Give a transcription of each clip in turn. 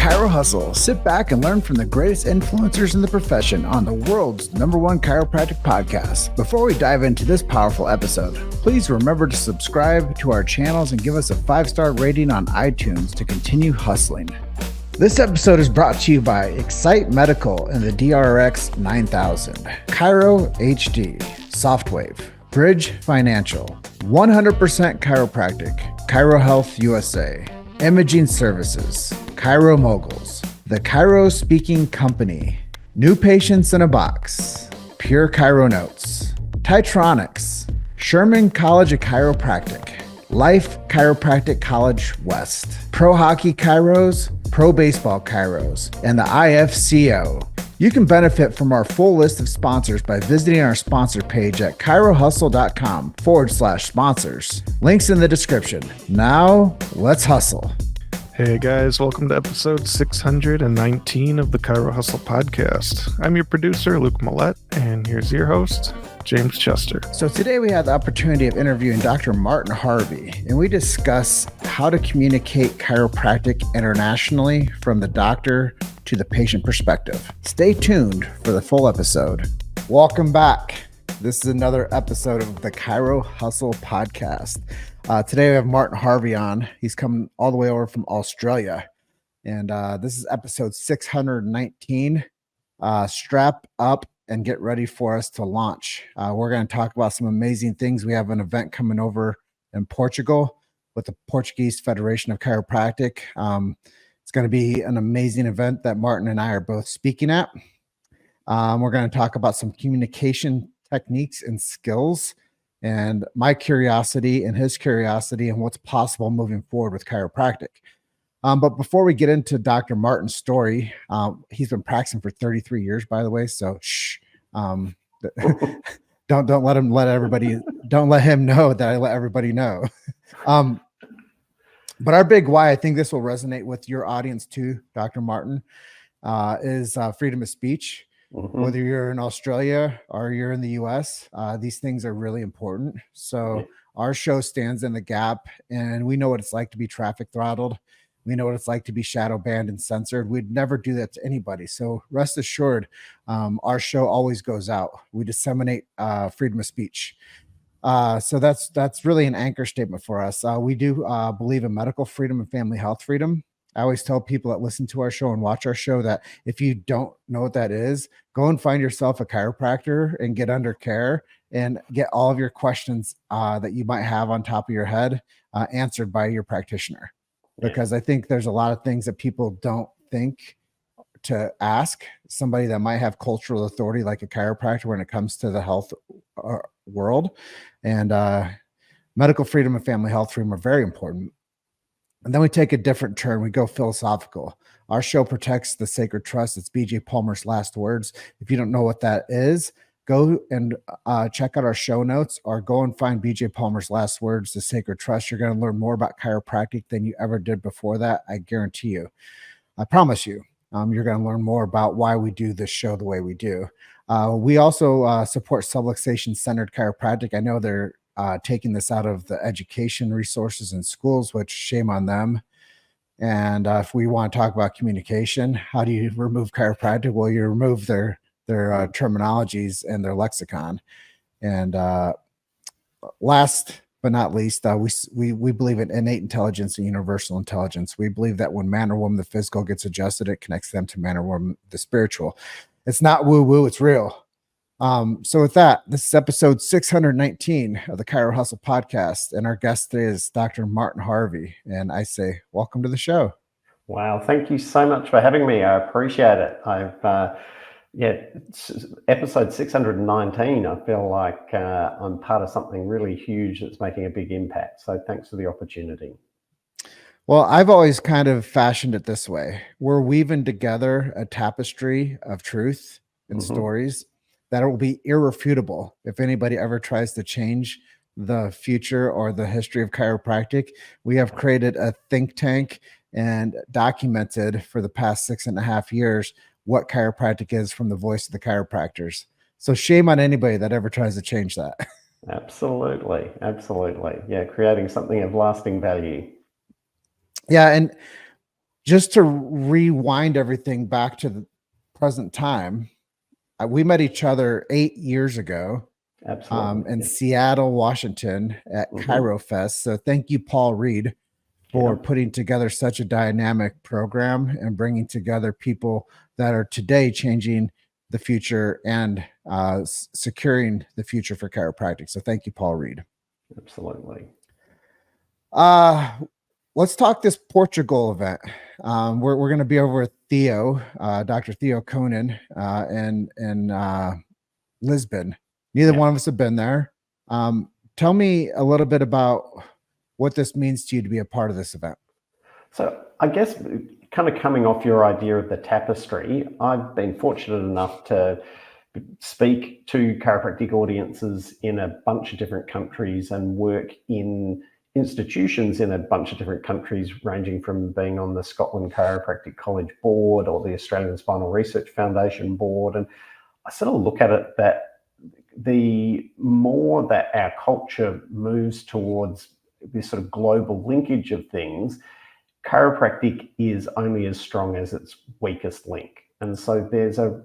Chiro Hustle. Sit back and learn from the greatest influencers in the profession on the world's #1 chiropractic podcast. Before we dive into this powerful episode, please remember to subscribe to our channels and give us a 5-star rating on iTunes to continue hustling. This episode is brought to you by Excite Medical and the DRX 9000, Chiro HD, Softwave, Bridge Financial, 100% Chiropractic, Chiro Health USA, Imaging Services, Chiro Moguls, The Chiro Speaking Company, New Patients in a Box, Pure Chiro Notes, Titronics, Sherman College of Chiropractic, Life Chiropractic College West, Pro Hockey Chiros, Pro Baseball Chiros, and the IFCO. You can benefit from our full list of sponsors by visiting our sponsor page at chirohustle.com/sponsors. Links in the description. Now, let's hustle. Hey guys, welcome to episode 619 of the Chiro Hustle podcast. I'm your producer, Luke Millette, and here's your host, James Chester. So today we had the opportunity of interviewing Dr. Martin Harvey, and we discuss how to communicate chiropractic internationally from the doctor to the patient perspective. Stay tuned for the full episode. Welcome back. This is another episode of the Chiro Hustle podcast. Today we have Martin Harvey on. He's come all the way over from Australia, and this is episode 619. Strap up and get ready for us to launch. We're going to talk about some amazing things. We have an event coming over in Portugal with the Portuguese Federation of Chiropractic. It's going to be an amazing event that Martin and I are both speaking at. We're going to talk about some communication techniques and skills, and my curiosity and his curiosity and what's possible moving forward with chiropractic. But before we get into Dr. Martin's story, he's been practicing for 33 years, by the way. So don't let him know that I let everybody know. But our big why, I think this will resonate with your audience too, Dr. Martin, is freedom of speech. Mm-hmm. Whether you're in Australia or you're in the US, these things are really important. So our show stands in the gap, and we know what it's like to be traffic throttled. We know what it's like to be shadow banned and censored. We'd never do that to anybody. So rest assured, our show always goes out. We disseminate freedom of speech. So that's really an anchor statement for us. We do believe in medical freedom and family health freedom. I always tell people that listen to our show and watch our show that if you don't know what that is, go and find yourself a chiropractor and get under care and get all of your questions that you might have on top of your head answered by your practitioner. Because I think there's a lot of things that people don't think to ask somebody that might have cultural authority like a chiropractor when it comes to the health world. And medical freedom and family health freedom are very important. And then we take a different turn. We go philosophical. Our show protects the sacred trust. It's BJ Palmer's last words. If you don't know what that is, go and check out our show notes or go and find BJ Palmer's last words, the sacred trust. You're going to learn more about chiropractic than you ever did before that. I guarantee you. I promise you. You're going to learn more about why we do this show the way we do. We also support subluxation-centered chiropractic. I know they're taking this out of the education resources in schools, which shame on them. And if we want to talk about communication, how do you remove chiropractic? Well, you remove their terminologies and their lexicon. And last but not least, we believe in innate intelligence and universal intelligence. We believe that when man or woman, the physical gets adjusted, it connects them to man or woman, the spiritual. It's not woo-woo, it's real. So with that, this is episode 619 of the Chiro Hustle podcast, and our guest today is Dr. Martin Harvey. And I say, welcome to the show. Wow, thank you so much for having me. I appreciate it. Episode 619. I feel like I'm part of something really huge that's making a big impact. So thanks for the opportunity. Well, I've always kind of fashioned it this way. We're weaving together a tapestry of truth and stories that will be irrefutable if anybody ever tries to change the future or the history of chiropractic. We have created a think tank and documented for the past 6.5 years what chiropractic is from the voice of the chiropractors. So shame on anybody that ever tries to change that. Absolutely. Absolutely. Yeah. Creating something of lasting value. Yeah. And just to rewind everything back to the present time, we met each other 8 years ago. Absolutely. In Seattle, Washington at Chiro Fest. So thank you, Paul Reed, for putting together such a dynamic program and bringing together people that are today changing the future and securing the future for chiropractic. So thank you, Paul Reed. Absolutely. Let's talk this Portugal event. We're going to be over with Theo, Dr. Theo Conan, in Lisbon. Neither one of us have been there. Tell me a little bit about what this means to you to be a part of this event. So I guess kind of coming off your idea of the tapestry, I've been fortunate enough to speak to chiropractic audiences in a bunch of different countries and work in institutions in a bunch of different countries, ranging from being on the Scotland Chiropractic College board or the Australian Spinal Research Foundation board. And I sort of look at it that the more that our culture moves towards this sort of global linkage of things, chiropractic is only as strong as its weakest link. And so there's an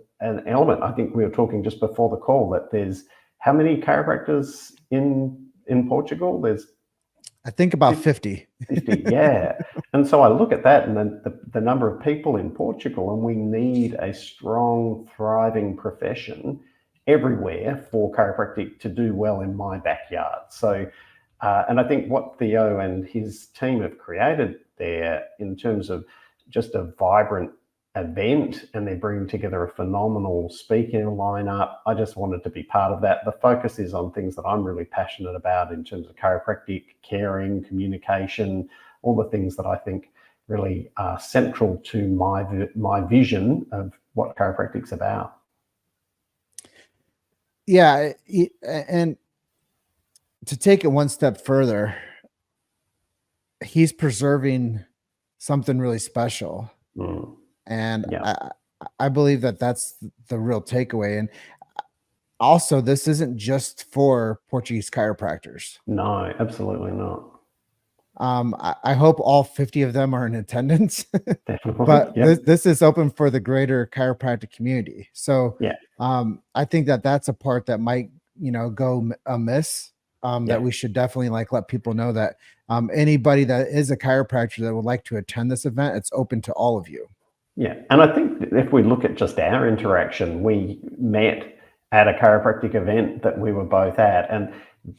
element, I think we were talking just before the call, that there's how many chiropractors in Portugal? There's I think about 50. 50, yeah. And so I look at that and then the number of people in Portugal, and we need a strong, thriving profession everywhere for chiropractic to do well in my backyard. So, and I think what Theo and his team have created there in terms of just a vibrant event, and they're bringing together a phenomenal speaking lineup. I just wanted to be part of that. The focus is on things that I'm really passionate about in terms of chiropractic, caring, communication, all the things that I think really are central to my vision of what chiropractic's about. Yeah, and to take it one step further, he's preserving something really special. And I believe that that's the real takeaway. And also, this isn't just for Portuguese chiropractors. No, absolutely not. I hope all 50 of them are in attendance, Definitely. but this is open for the greater chiropractic community. So I think that that's a part that might, go amiss. That we should definitely let people know that anybody that is a chiropractor that would like to attend this event, it's open to all of you. Yeah, and I think if we look at just our interaction, we met at a chiropractic event that we were both at, and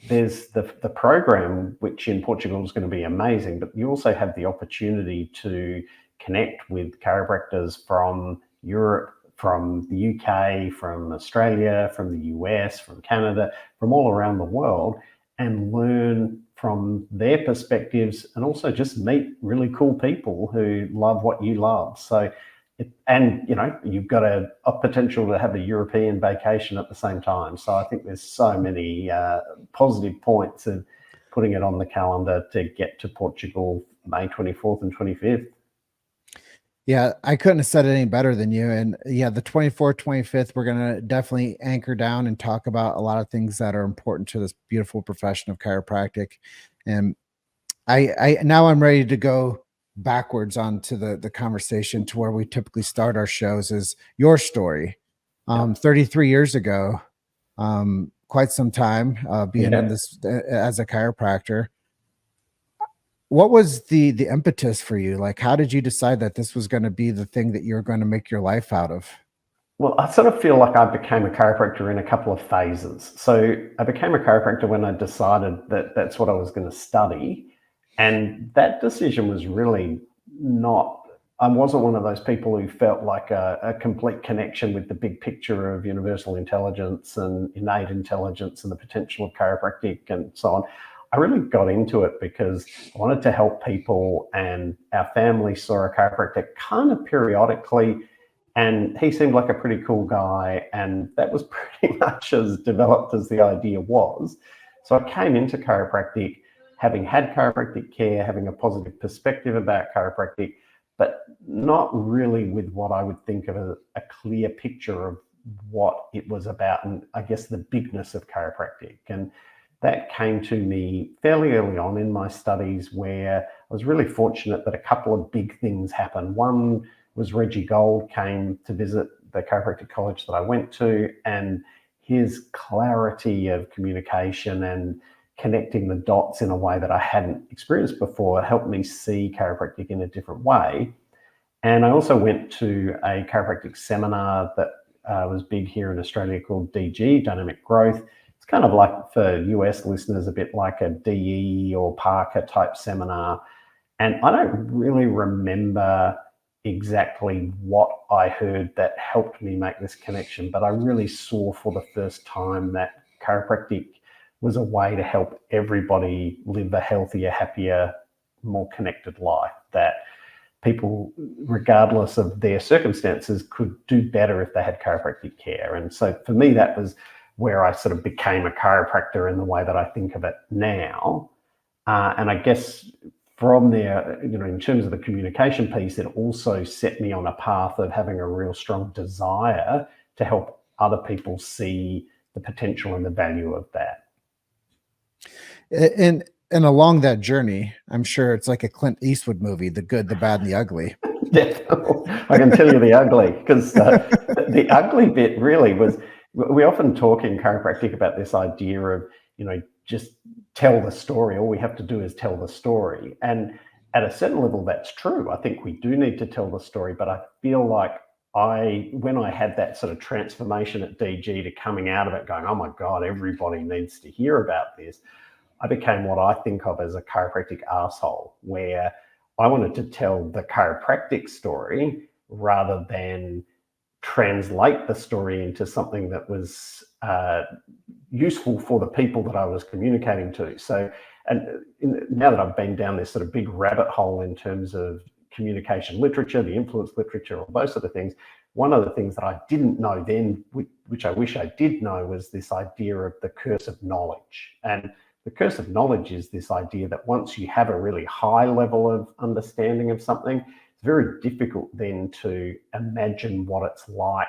there's the program, which in Portugal is going to be amazing, but you also have the opportunity to connect with chiropractors from Europe, from the UK, from Australia, from the US, from Canada, from all around the world, and learn from their perspectives, and also just meet really cool people who love what you love. So, you've got a potential to have a European vacation at the same time. So I think there's so many positive points of putting it on the calendar to get to Portugal May 24th and 25th. Yeah, I couldn't have said it any better than you. And yeah, the 24th, 25th, we're going to definitely anchor down and talk about a lot of things that are important to this beautiful profession of chiropractic. And now I'm ready to go backwards onto the conversation to where we typically start our shows is your story. 33 years ago, quite some time being in this as a chiropractor. What was the impetus for you? How did you decide that this was going to be the thing that you're going to make your life out of? Well, I sort of feel like I became a chiropractor in a couple of phases. So I became a chiropractor when I decided that that's what I was going to study. And that decision was really I wasn't one of those people who felt like a complete connection with the big picture of universal intelligence and innate intelligence and the potential of chiropractic and so on. I really got into it because I wanted to help people, and our family saw a chiropractor kind of periodically, and he seemed like a pretty cool guy, and that was pretty much as developed as the idea was. So I came into chiropractic having had chiropractic care, having a positive perspective about chiropractic, but not really with what I would think of as a clear picture of what it was about, and I guess the bigness of chiropractic. And that came to me fairly early on in my studies, where was really fortunate that a couple of big things happened. One was Reggie Gold came to visit the chiropractic college that I went to, and his clarity of communication and connecting the dots in a way that I hadn't experienced before helped me see chiropractic in a different way. And I also went to a chiropractic seminar that was big here in Australia called DG, Dynamic Growth. It's kind of like, for US listeners, a bit like a DE or Parker type seminar. And I don't really remember exactly what I heard that helped me make this connection, but I really saw for the first time that chiropractic was a way to help everybody live a healthier, happier, more connected life, that people, regardless of their circumstances, could do better if they had chiropractic care. And so for me, that was where I sort of became a chiropractor in the way that I think of it now. And I guess from there, in terms of the communication piece, it also set me on a path of having a real strong desire to help other people see the potential and the value of that. And along that journey, I'm sure it's like a Clint Eastwood movie, The Good, the Bad, and the Ugly. Definitely. I can tell you the ugly, because the ugly bit really was, we often talk in chiropractic about this idea of, just tell the story. All we have to do is tell the story. And at a certain level, that's true. I think we do need to tell the story, but I feel like when I had that sort of transformation at DG to coming out of it going, oh my God, everybody needs to hear about this, I became what I think of as a chiropractic arsehole, where I wanted to tell the chiropractic story rather than translate the story into something that was useful for the people that I was communicating to. So, now that I've been down this sort of big rabbit hole in terms of communication literature, the influence literature, all those sort of things, one of the things that I didn't know then, which I wish I did know, was this idea of the curse of knowledge. And the curse of knowledge is this idea that once you have a really high level of understanding of something, it's very difficult then to imagine what it's like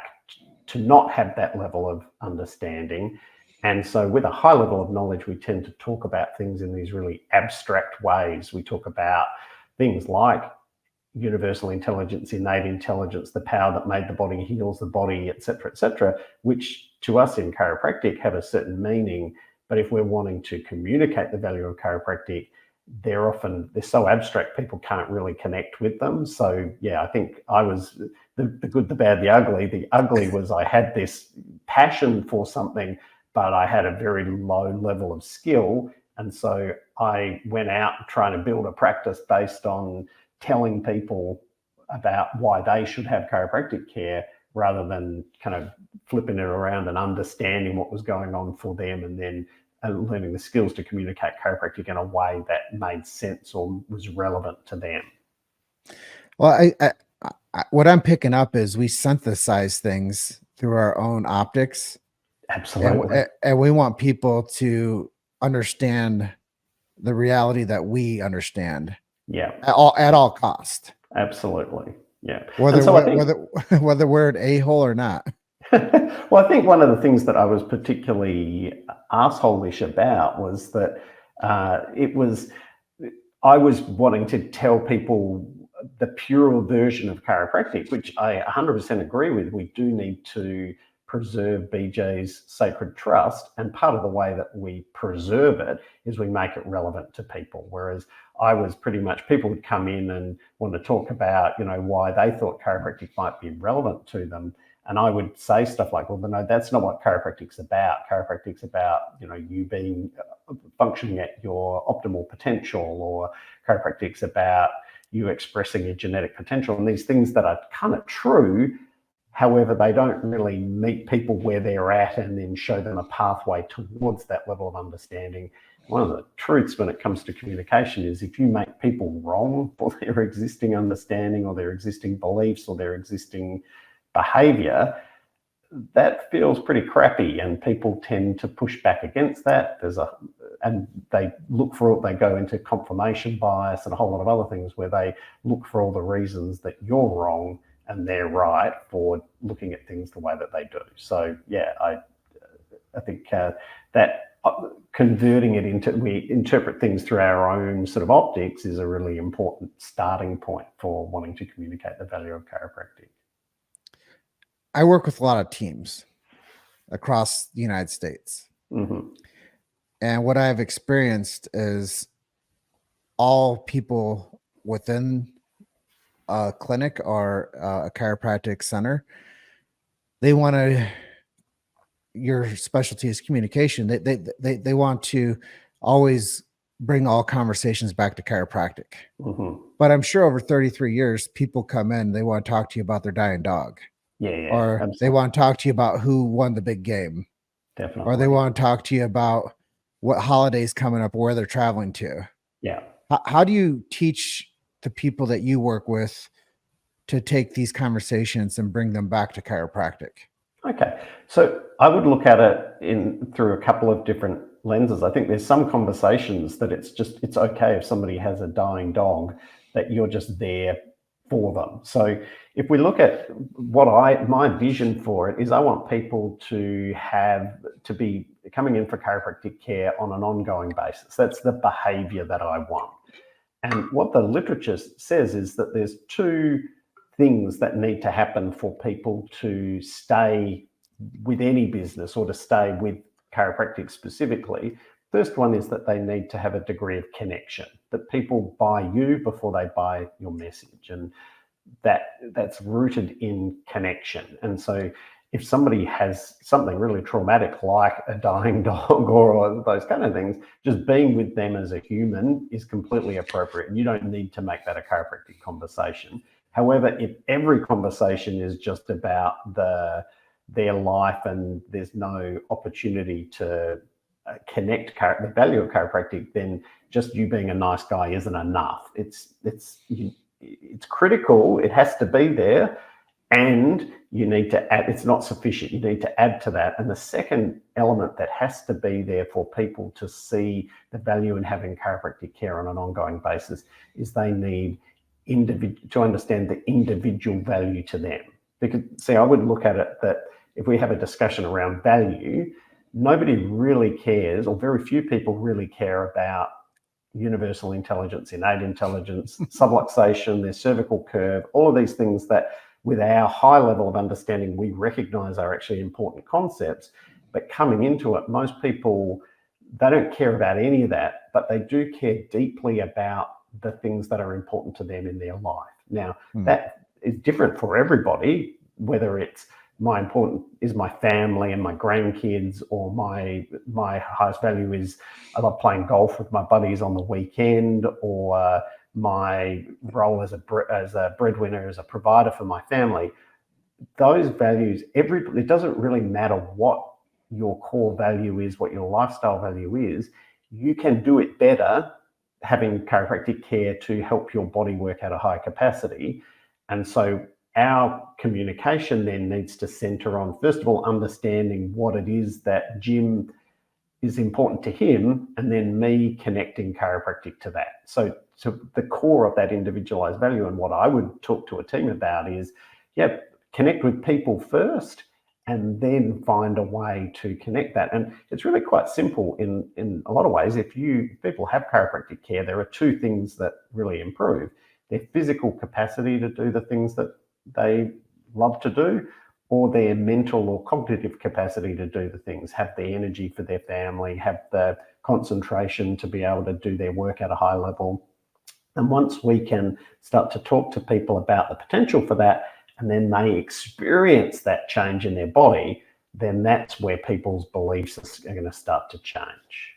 to not have that level of understanding. And so with a high level of knowledge, we tend to talk about things in these really abstract ways. We talk about things like universal intelligence, innate intelligence, the power that made the body heals the body, et cetera, which to us in chiropractic have a certain meaning. But if we're wanting to communicate the value of chiropractic, they're so abstract, people can't really connect with them. So yeah, I think I was the good, the bad, the ugly. The ugly was I had this passion for something, but I had a very low level of skill. And so I went out trying to build a practice based on telling people about why they should have chiropractic care, rather than kind of flipping it around and understanding what was going on for them, and then learning the skills to communicate chiropractic in a way that made sense or was relevant to them. Well, what I'm picking up is we synthesize things through our own optics. Absolutely. And we want people to understand the reality that we understand. Yeah. At all cost. Absolutely. Yeah. Whether we're an a-hole or not. Well, I think one of the things that I was particularly arsehole-ish about was that I was wanting to tell people the pure version of chiropractic, which I 100% agree with. We do need to preserve BJ's sacred trust, and part of the way that we preserve it is we make it relevant to people. Whereas I was pretty much, people would come in and want to talk about, why they thought chiropractic might be relevant to them. And I would say stuff like, well, no, that's not what chiropractic's about. Chiropractic's about, you being functioning at your optimal potential, or chiropractic's about you expressing your genetic potential, and these things that are kind of true. However, they don't really meet people where they're at and then show them a pathway towards that level of understanding. One of the truths when it comes to communication is if you make people wrong for their existing understanding or their existing beliefs or their existing behavior, that feels pretty crappy, and people tend to push back against that. And they go into confirmation bias and a whole lot of other things where they look for all the reasons that you're wrong and they're right for looking at things the way that they do. So yeah, I think that converting it into, we interpret things through our own sort of optics is a really important starting point for wanting to communicate the value of chiropractic. I work with a lot of teams across the United States. Mm-hmm. And what I've experienced is all people within a clinic or a chiropractic center, they want to, your specialty is communication. They want to always bring all conversations back to chiropractic. Mm-hmm. But I'm sure over 33 years, people come in, they want to talk to you about their dying dog. Yeah, Or absolutely. they want to talk to you about who won the big game. Definitely. Or they want to talk to you about what holidays coming up, where they're traveling to. Yeah. How do you teach the people that you work with to take these conversations and bring them back to chiropractic? Okay. So I would look at it through a couple of different lenses. I think there's some conversations that it's okay if somebody has a dying dog, that you're just there for them. So if we look at my vision for it is, I want people to be coming in for chiropractic care on an ongoing basis. That's the behavior that I want. And what the literature says is that there's two things that need to happen for people to stay with any business or to stay with chiropractic specifically. First one is that they need to have a degree of connection, that people buy you before they buy your message, and that's rooted in connection. And so if somebody has something really traumatic like a dying dog or those kind of things, just being with them as a human is completely appropriate. You don't need to make that a chiropractic conversation. However, if every conversation is just about their life and there's no opportunity to connect the value of chiropractic, then just you being a nice guy isn't enough. It's critical. It has to be there, and you need to add. It's not sufficient. You need to add to that. And the second element that has to be there for people to see the value in having chiropractic care on an ongoing basis is they need to understand the individual value to them. Because, see, I would look at it that if we have a discussion around value, nobody really cares, or very few people really care about universal intelligence, innate intelligence, subluxation, their cervical curve, all of these things that with our high level of understanding we recognize are actually important concepts. But coming into it, most people, they don't care about any of that, but they do care deeply about the things that are important to them in their life. Now, that is different for everybody, whether it's my family and my grandkids, or my highest value is I love playing golf with my buddies on the weekend, or my role as a breadwinner, as a provider for my family. Those values, it doesn't really matter what your core value is, what your lifestyle value is. You can do it better having chiropractic care to help your body work at a high capacity. And so our communication then needs to center on, first of all, understanding what it is that Jim is important to him, and then me connecting chiropractic to that. So the core of that individualized value, and what I would talk to a team about is, connect with people first, and then find a way to connect that. And it's really quite simple in a lot of ways. If people have chiropractic care, there are two things that really improve: their physical capacity to do the things that they love to do, or their mental or cognitive capacity to do the things, have the energy for their family, have the concentration to be able to do their work at a high level. And once we can start to talk to people about the potential for that, and then they experience that change in their body, then that's where people's beliefs are going to start to change.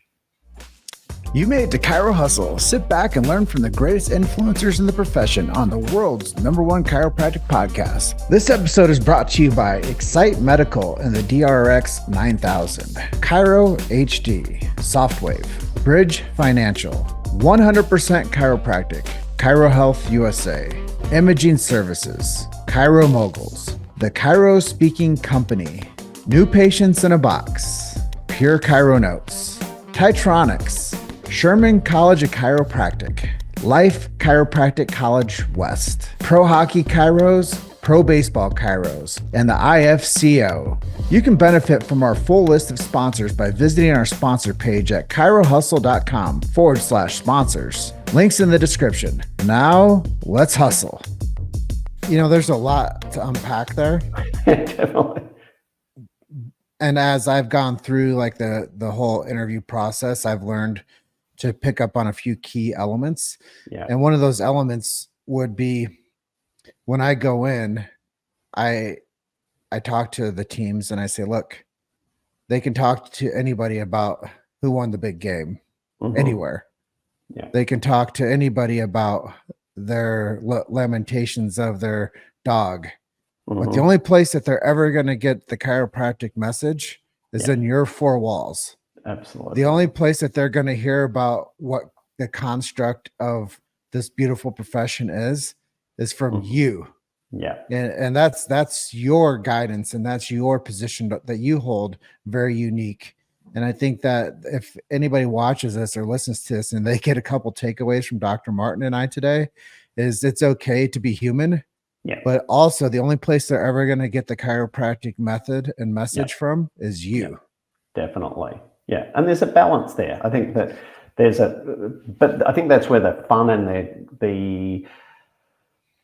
You made it to Chiro Hustle. Sit back and learn from the greatest influencers in the profession on the world's #1 chiropractic podcast. This episode is brought to you by Excite Medical and the DRX 9000, Chiro HD, Softwave, Bridge Financial, 100% Chiropractic, Chiro Health USA, Imaging Services, Chiro Moguls, The Chiro Speaking Company, New Patients in a Box, Pure Chiro Notes, Titronics, Sherman College of Chiropractic, Life Chiropractic College West, Pro Hockey Chiros, Pro Baseball Chiros, and the IFCO. You can benefit from our full list of sponsors by visiting our sponsor page at chirohustle.com/sponsors. Links in the description. Now, let's hustle. You know, there's a lot to unpack there. Definitely. And as I've gone through like the whole interview process, I've learned to pick up on a few key elements. Yeah. And one of those elements would be when I go in, I talk to the teams and I say, look, they can talk to anybody about who won the big game anywhere. Yeah. They can talk to anybody about their lamentations of their dog. But the only place that they're ever going to get the chiropractic message is in your four walls. Absolutely. The only place that they're going to hear about what the construct of this beautiful profession is from you. Yeah. And that's your guidance, and that's your position that you hold, very unique. And I think that if anybody watches this or listens to this and they get a couple takeaways from Dr. Martin and I today, is it's okay to be human. Yeah. But also the only place they're ever going to get the chiropractic method and message from is you. Yeah, definitely. Yeah. And there's a balance there. I think that but I think that's where the fun and the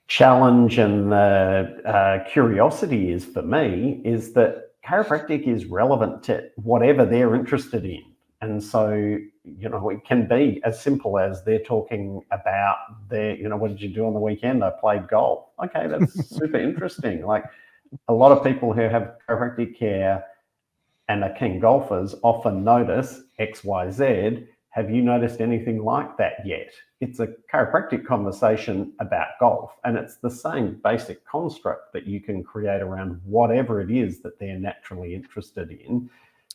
challenge and the curiosity is for me, is that chiropractic is relevant to whatever they're interested in. And so, you know, it can be as simple as they're talking about what did you do on the weekend? I played golf. Okay, that's super interesting. Like a lot of people who have chiropractic care and are keen golfers often notice X, Y, Z. Have you noticed anything like that yet? It's a chiropractic conversation about golf, and it's the same basic construct that you can create around whatever it is that they're naturally interested in.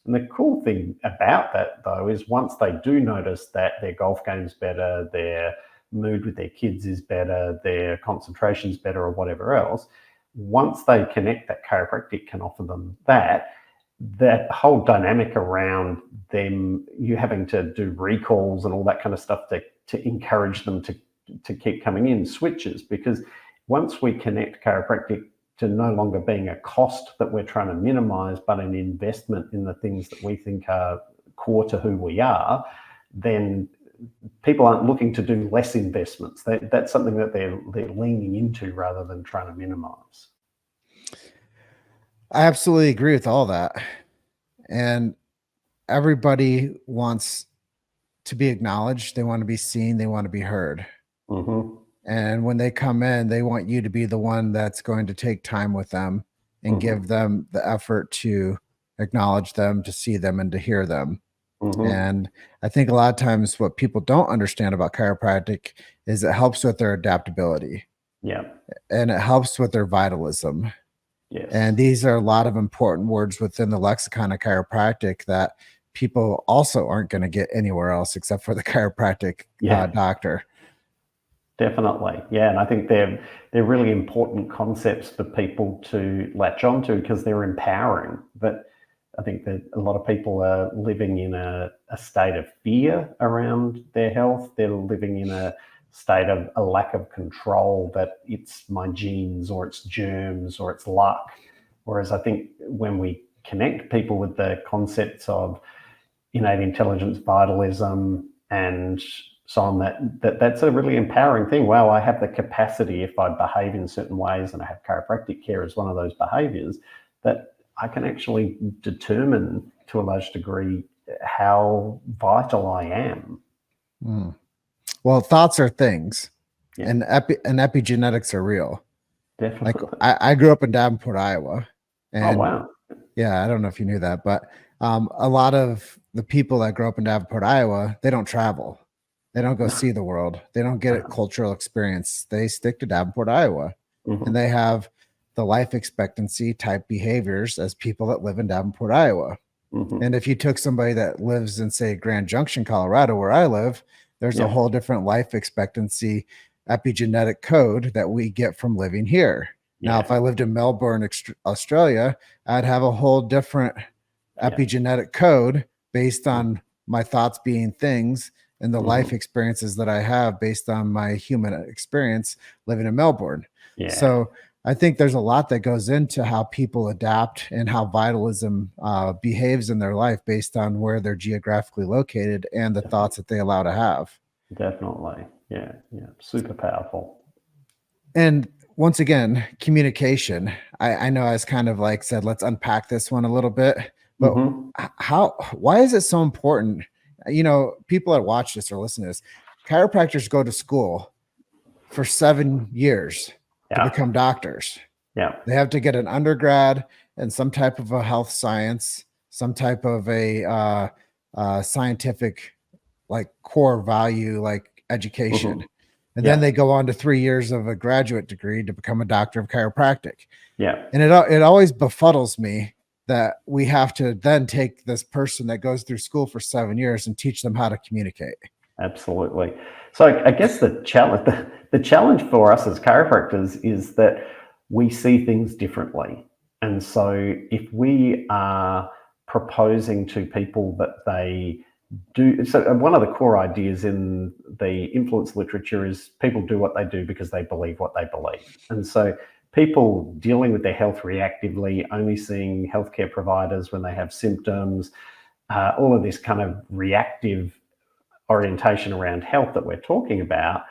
And the cool thing about that, though, is once they do notice that their golf game's better, their mood with their kids is better, their concentration's better, or whatever else, once they connect that chiropractic can offer them that whole dynamic around them, you having to do recalls and all that kind of stuff to encourage them to keep coming in, switches. Because once we connect chiropractic to no longer being a cost that we're trying to minimize, but an investment in the things that we think are core to who we are, then people aren't looking to do less investments. That's something that they're leaning into rather than trying to minimize. I absolutely agree with all that. And everybody wants to be acknowledged. They want to be seen. They want to be heard. And when they come in, they want you to be the one that's going to take time with them and give them the effort to acknowledge them, to see them, and to hear them. And I think a lot of times what people don't understand about chiropractic is it helps with their adaptability. Yeah. And it helps with their vitalism. Yes. And these are a lot of important words within the lexicon of chiropractic that people also aren't going to get anywhere else except for the chiropractic doctor. Definitely. Yeah. And I think they're really important concepts for people to latch onto because they're empowering. But I think that a lot of people are living in a state of fear around their health. They're living in a state of a lack of control, that it's my genes or it's germs or it's luck. Whereas I think when we connect people with the concepts of innate intelligence, vitalism, and so on, that's a really empowering thing. Wow, I have the capacity, if I behave in certain ways, and I have chiropractic care as one of those behaviors, that I can actually determine to a large degree how vital I am. Well, thoughts are things, and epigenetics are real. Definitely. Like I grew up in Davenport, Iowa. And oh, wow. Yeah, I don't know if you knew that, but a lot of the people that grow up in Davenport, Iowa, they don't travel. They don't go see the world. They don't get a cultural experience. They stick to Davenport, Iowa, and they have the life expectancy type behaviors as people that live in Davenport, Iowa. And if you took somebody that lives in, say, Grand Junction, Colorado, where I live, there's a whole different life expectancy epigenetic code that we get from living here. Now, if I lived in Melbourne, Australia, I'd have a whole different epigenetic code based on my thoughts being things and the life experiences that I have based on my human experience living in Melbourne. So I think there's a lot that goes into how people adapt and how vitalism behaves in their life based on where they're geographically located and the thoughts that they allow to have. Definitely. Yeah. Super powerful. And once again, communication. I know I was kind of like said, let's unpack this one a little bit, but why is it so important? People that watch this or listen to this, chiropractors go to school for 7 years to become doctors. Yeah. They have to get an undergrad and some type of a health science, some type of a scientific, like core value, like education. And then they go on to 3 years of a graduate degree to become a doctor of chiropractic. Yeah. And it always befuddles me that we have to then take this person that goes through school for 7 years and teach them how to communicate. Absolutely. So I guess the challenge for us as chiropractors is that we see things differently. And so if we are proposing to people that they do, so one of the core ideas in the influence literature is people do what they do because they believe what they believe. And so people dealing with their health reactively, only seeing healthcare providers when they have symptoms, all of this kind of reactive orientation around health that we're talking about,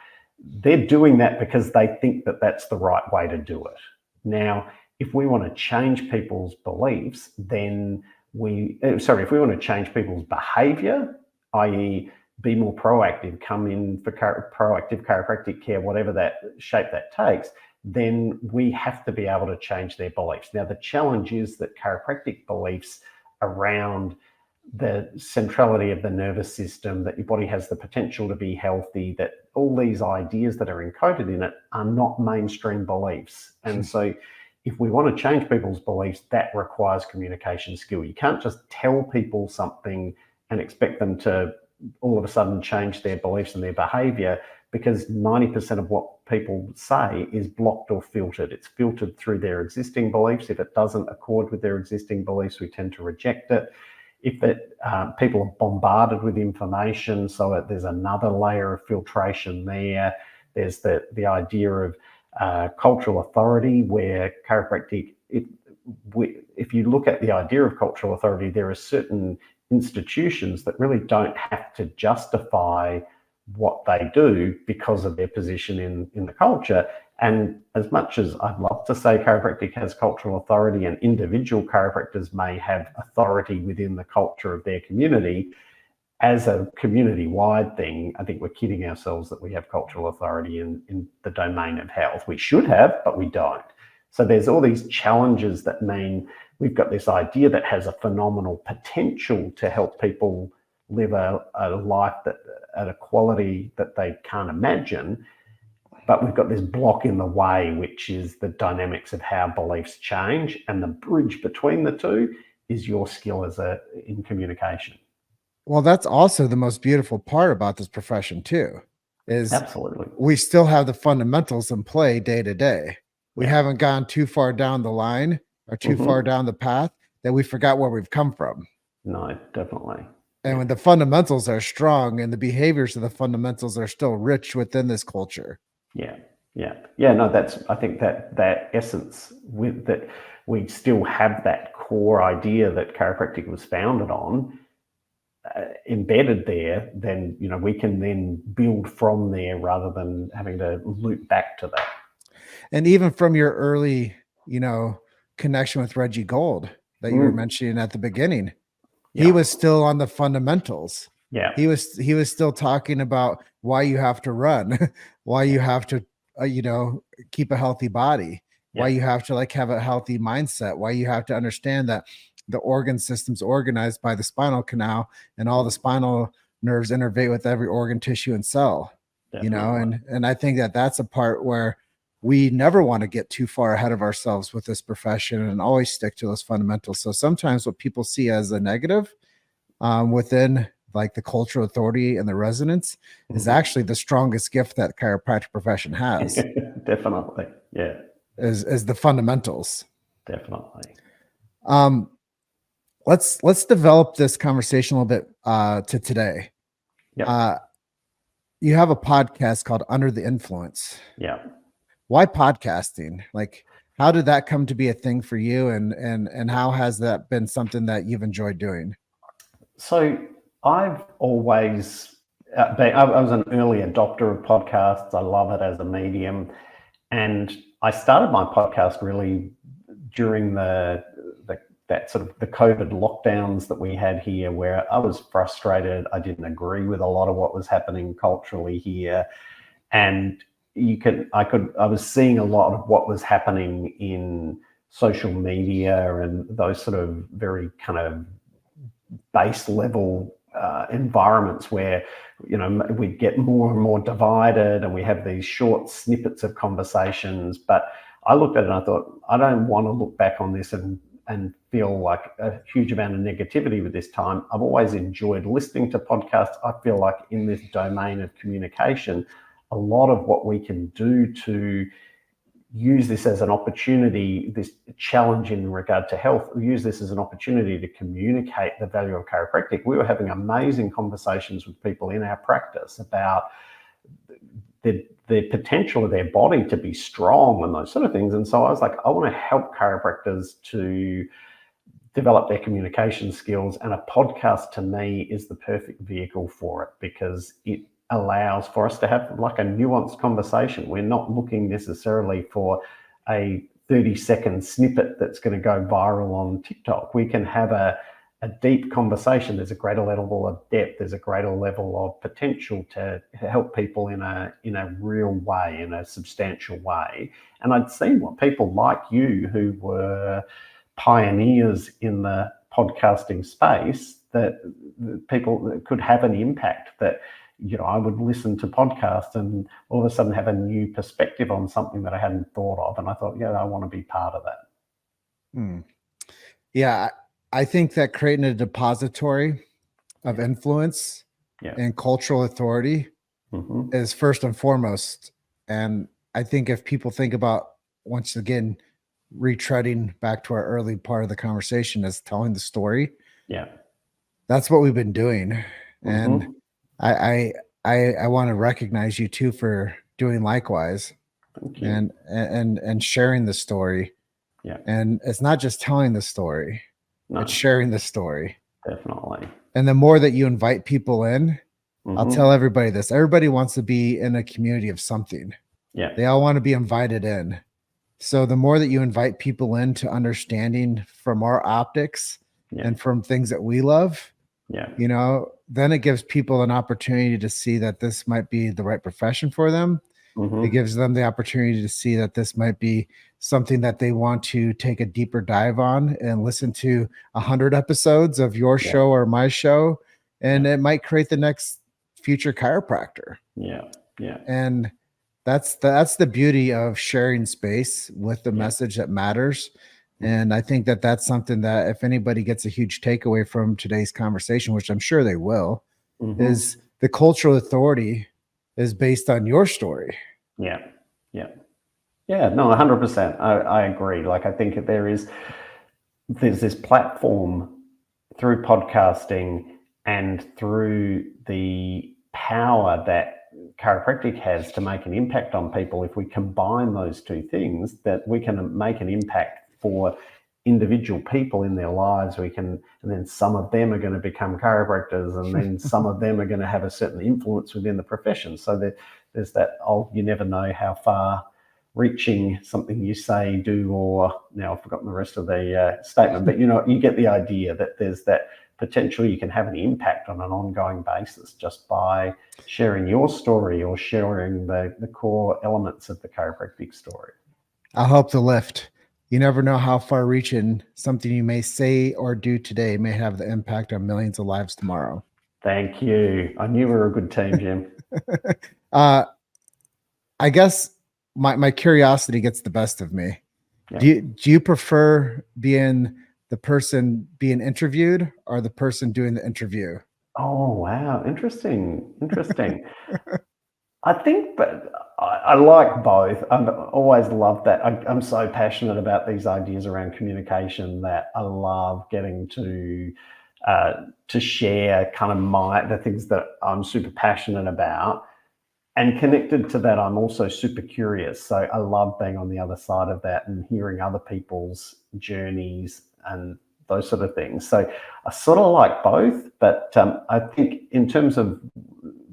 they're doing that because they think that that's the right way to do it. Now, if we want to change people's beliefs, then if we want to change people's behavior, i.e. be more proactive, come in for proactive chiropractic care, whatever that shape that takes, then we have to be able to change their beliefs. Now, the challenge is that chiropractic beliefs around the centrality of the nervous system, that your body has the potential to be healthy, that all these ideas that are encoded in it are not mainstream beliefs. And so if we want to change people's beliefs, that requires communication skill. You can't just tell people something and expect them to all of a sudden change their beliefs and their behavior, because 90% of what people say is blocked or filtered. It's filtered through their existing beliefs. If it doesn't accord with their existing beliefs, we tend to reject it. If people are bombarded with information, so there's another layer of filtration there. There's the idea of cultural authority, where chiropractic, if you look at the idea of cultural authority, there are certain institutions that really don't have to justify what they do because of their position in the culture. And as much as I'd love to say chiropractic has cultural authority and individual chiropractors may have authority within the culture of their community, as a community-wide thing, I think we're kidding ourselves that we have cultural authority in the domain of health. We should have, but we don't. So there's all these challenges that mean we've got this idea that has a phenomenal potential to help people live a life that at a quality that they can't imagine. But we've got this block in the way, which is the dynamics of how beliefs change. And the bridge between the two is your skill in communication. Well, that's also the most beautiful part about this profession too, is absolutely we still have the fundamentals in play day to day. We haven't gone too far down the line or too far down the path that we forgot where we've come from. No, definitely. And when the fundamentals are strong and the behaviors of the fundamentals are still rich within this culture. No, I think that essence with that, we still have that core idea that chiropractic was founded on embedded there. Then we can then build from there rather than having to loop back to that. And even from your early connection with Reggie Gold that you were mentioning at the beginning, he was still on the fundamentals. He was still talking about why you have to run, why you have to keep a healthy body, why you have to have a healthy mindset, why you have to understand that the organ system's organized by the spinal canal and all the spinal nerves innervate with every organ, tissue, and cell. And I think that's a part where we never want to get too far ahead of ourselves with this profession and always stick to those fundamentals. So sometimes what people see as a negative within the cultural authority and the resonance is actually the strongest gift that chiropractic profession has. Definitely. Yeah. Is the fundamentals. Definitely. Let's develop this conversation a little bit to today. You have a podcast called Under the Influence. Yeah. Why podcasting? How did that come to be a thing for you, and how has that been something that you've enjoyed doing? So I've always I was an early adopter of podcasts. I love it as a medium, and I started my podcast really during that sort of the COVID lockdowns that we had here, where I was frustrated. I didn't agree with a lot of what was happening culturally here, and I was seeing a lot of what was happening in social media and those sort of very kind of base level environments where we get more and more divided, and we have these short snippets of conversations. But I looked at it and I thought, I don't want to look back on this and feel like a huge amount of negativity with this time. I've always enjoyed listening to podcasts. I feel like in this domain of communication, a lot of what we can do to use this as an opportunity, this challenge in regard to health, use this as an opportunity to communicate the value of chiropractic. We were having amazing conversations with people in our practice about the potential of their body to be strong and those sort of things. And so I was like, I want to help chiropractors to develop their communication skills. And a podcast to me is the perfect vehicle for it, because it allows for us to have like a nuanced conversation. We're not looking necessarily for a 30-second snippet that's going to go viral on TikTok. We can have a deep conversation. There's a greater level of depth. There's a greater level of potential to help people in a real way, in a substantial way. And I'd seen what people like you, who were pioneers in the podcasting space, that people that could have an impact, that I would listen to podcasts and all of a sudden have a new perspective on something that I hadn't thought of. And I thought, I want to be part of that. Yeah, I think that creating a depository of influence and cultural authority is first and foremost. And I think if people think about, once again, retreading back to our early part of the conversation, as telling the story, that's what we've been doing. And I want to recognize you too for doing likewise. Thank you. and sharing the story. And it's not just telling the story, it's sharing the story. Definitely. And the more that you invite people in, I'll tell everybody this. Everybody wants to be in a community of something. They all want to be invited in. So the more that you invite people into understanding from our optics and from things that we love, then it gives people an opportunity to see that this might be the right profession for them. It gives them the opportunity to see that this might be something that they want to take a deeper dive on and listen to 100 episodes of your show or my show. And it might create the next future chiropractor. And that's the beauty of sharing space with the message that matters. And I think that that's something that if anybody gets a huge takeaway from today's conversation, which I'm sure they will, is the cultural authority is based on your story. No, 100%. I agree. Like, I think there's this platform through podcasting and through the power that chiropractic has to make an impact on people. If we combine those two things, that we can make an impact for individual people in their lives. And then some of them are going to become chiropractors, and then some of them are going to have a certain influence within the profession. So there's that, you never know how far reaching something you say, do, or now I've forgotten the rest of the statement, but you get the idea that there's that potential you can have an impact on an ongoing basis just by sharing your story or sharing the core elements of the chiropractic story. I'll help to lift. You never know how far reaching something you may say or do today may have the impact on millions of lives tomorrow. Thank you. I knew we were a good team, Jim. I guess my curiosity gets the best of me. Do you prefer being the person being interviewed or the person doing the interview? Oh, wow. Interesting. I think, but I like both. I've always loved that. I'm so passionate about these ideas around communication that I love getting to share kind of the things that I'm super passionate about. And connected to that, I'm also super curious. So I love being on the other side of that and hearing other people's journeys and those sort of things. So I sort of like both, but I think in terms of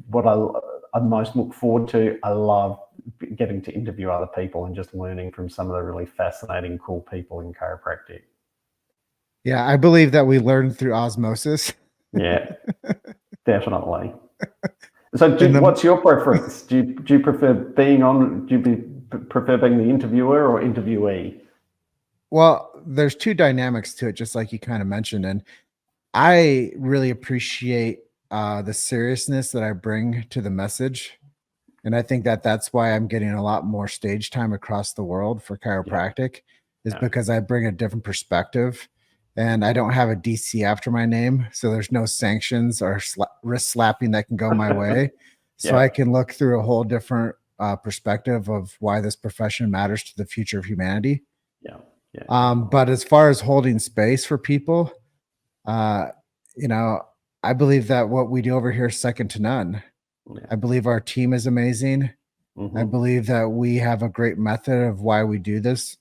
what I most look forward to, I love getting to interview other people and just learning from some of the really fascinating, cool people in chiropractic. Yeah, I believe that we learn through osmosis. Yeah, definitely. So what's your preference? Do you prefer being on, prefer being the interviewer or interviewee? Well, there's two dynamics to it, just like you kind of mentioned. And I really appreciate the seriousness that I bring to the message. And I think that that's why I'm getting a lot more stage time across the world for chiropractic, is because I bring a different perspective. And I don't have a DC after my name, so there's no sanctions or wrist slapping that can go my way. So I can look through a whole different perspective of why this profession matters to the future of humanity. But as far as holding space for people, I believe that what we do over here is second to none. I believe our team is amazing. I believe that we have a great method of why we do this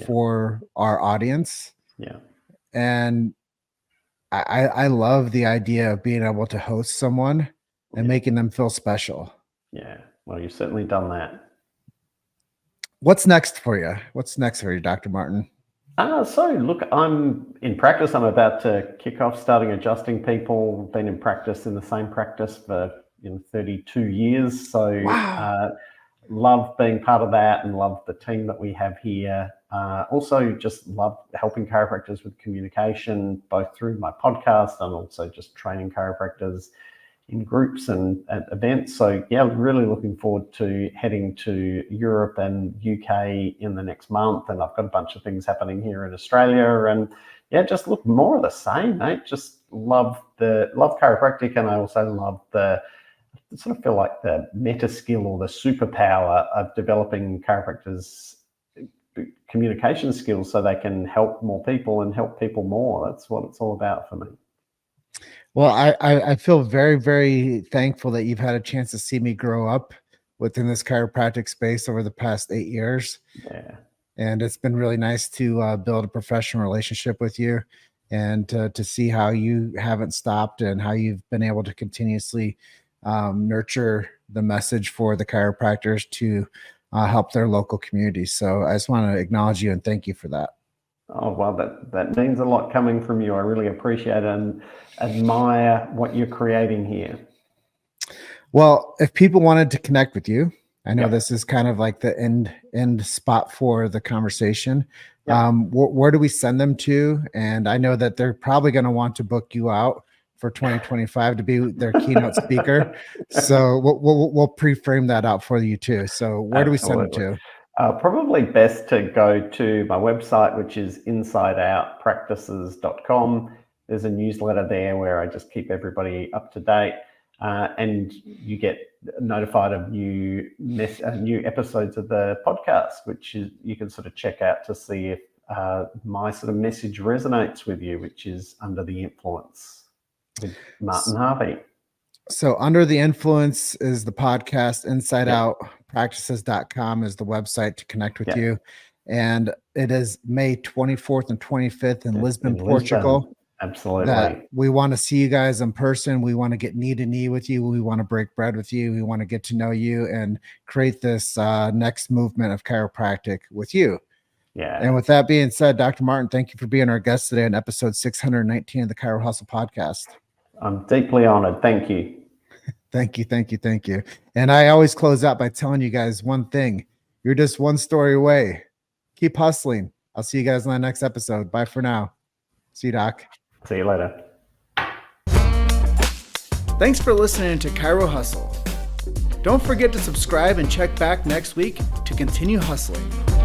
for our audience. And I love the idea of being able to host someone and making them feel special. Yeah. Well, you've certainly done that. What's next for you? Dr. Martin? So look, I'm in practice. I'm about to kick off starting adjusting people. Been in practice in the same practice for 32 years. So love being part of that and love the team that we have here. Also just love helping chiropractors with communication, both through my podcast and also just training chiropractors in groups and at events. So really looking forward to heading to Europe and UK in the next month. And I've got a bunch of things happening here in Australia, and just look more of the same, mate. Just love chiropractic, and I also love sort of feel like the meta skill or the superpower of developing chiropractors' communication skills so they can help more people and help people more. That's what it's all about for me. Well, I feel very, very thankful that you've had a chance to see me grow up within this chiropractic space over the past 8 years. And it's been really nice to build a professional relationship with you, and to see how you haven't stopped and how you've been able to continuously nurture the message for the chiropractors to help their local communities. So I just want to acknowledge you and thank you for that. Oh, well, that means a lot coming from you. I really appreciate and admire what you're creating here. Well, if people wanted to connect with you, I know this is kind of like the end spot for the conversation. Where do we send them to? And I know that they're probably going to want to book you out for 2025 to be their keynote speaker. So we'll pre-frame that out for you too. So where do we send them to? Probably best to go to my website, which is insideoutpractices.com. There's a newsletter there where I just keep everybody up to date, and you get notified of new episodes of the podcast, which is you can sort of check out to see if my sort of message resonates with you, which is Under the Influence with Martin Harvey. So Under the Influence is the podcast. InsideOutPractices.com is the website to connect with you. And it is May 24th and 25th in Lisbon, Portugal. Absolutely. That we want to see you guys in person. We want to get knee to knee with you. We want to break bread with you. We want to get to know you and create this next movement of chiropractic with you. And with that being said, Dr. Martin, thank you for being our guest today on episode 619 of the Chiro Hustle podcast. I'm deeply honored. Thank you. Thank you. And I always close out by telling you guys one thing. You're just one story away. Keep hustling. I'll see you guys in the next episode. Bye for now. See you, Doc. See you later. Thanks for listening to Chiro Hustle. Don't forget to subscribe and check back next week to continue hustling.